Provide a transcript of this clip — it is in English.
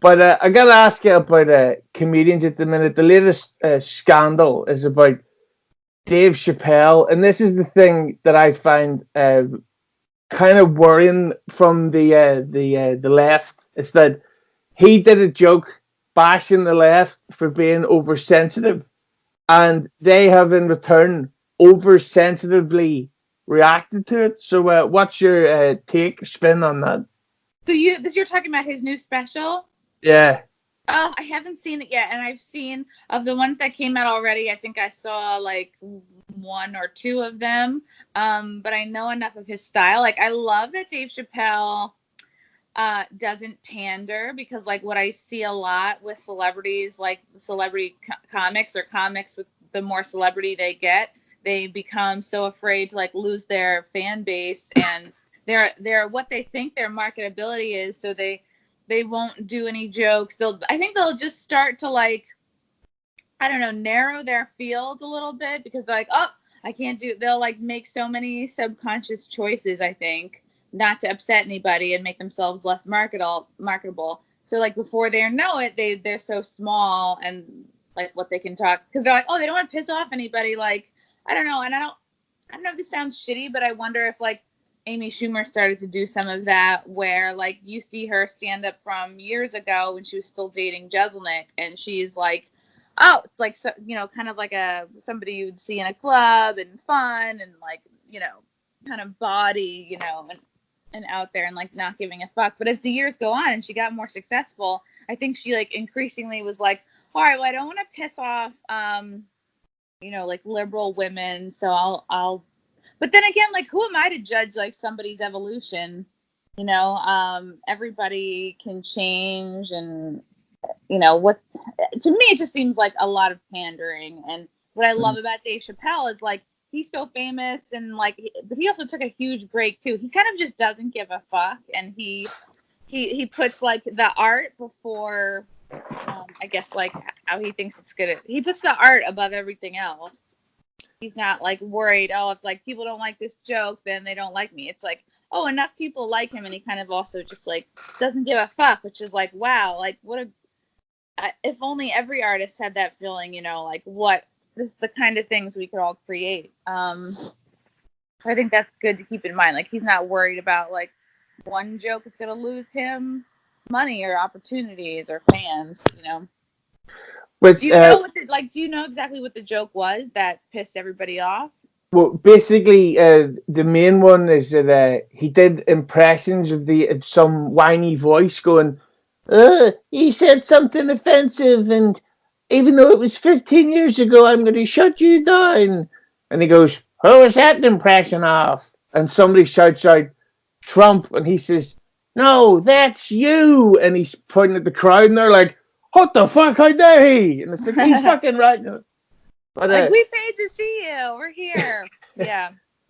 But I gotta ask you about comedians at the minute. The latest scandal is about Dave Chapelle, and this is the thing that I find kind of worrying from the left. Is that he did a joke bashing the left for being oversensitive, and they have in return oversensitively reacted to it. So, what's your take spin on that? So you're talking about his new special? Yeah. Oh, I haven't seen it yet, and I've seen of the ones that came out already. I think I saw like one or two of them, but I know enough of his style. Like I love that Dave Chappelle doesn't pander because like what I see a lot with celebrities, like celebrity comics or comics with the more celebrity they get, they become so afraid to like lose their fan base and their what they think their marketability is, so they won't do any jokes. I think they'll just start to like, I don't know, narrow their field a little bit because they're like, oh, I can't do. They'll like make so many subconscious choices. I think not to upset anybody and make themselves less marketable. So like before they know it, they're so small and like what they can talk because they're like, oh, they don't want to piss off anybody. Like I don't know, and I don't know if this sounds shitty, but I wonder if like Amy Schumer started to do some of that where like you see her stand up from years ago when she was still dating Jeselnik and she's like, oh, it's like, so, kind of like somebody you'd see in a club and fun and like, kind of body, and out there and like not giving a fuck. But as the years go on and she got more successful, I think she like increasingly was like, all right, well, I don't want to piss off like liberal women, so I'll but then again, like who am I to judge like somebody's evolution? Everybody can change and what to me it just seems like a lot of pandering. And what I love about Dave Chappelle is like he's so famous and like but he also took a huge break too. He kind of just doesn't give a fuck and he puts like the art before I guess like how he thinks it's good. He puts the art above everything else. He's not like worried, oh, if like people don't like this joke, then they don't like me. It's like, oh, enough people like him, and he kind of also just like doesn't give a fuck, which is like, wow, like what a if only every artist had that feeling, like what this is the kind of things we could all create. I think that's good to keep in mind. Like he's not worried about like one joke is gonna lose him money or opportunities or fans. Do Which you know what do you know exactly what the joke was that pissed everybody off? well, basically, the main one is that he did impressions of the some whiny voice going, he said something offensive, and even though it was 15 years ago, I'm going to shut you down." And he goes, "Who was that impression of?" And somebody shouts out, "Trump," and he says, "No, that's you." And he's pointing at the crowd, and they're like, "What the fuck? How dare he?" And it's like he's fucking right. But Like we paid to see you. We're here. Yeah.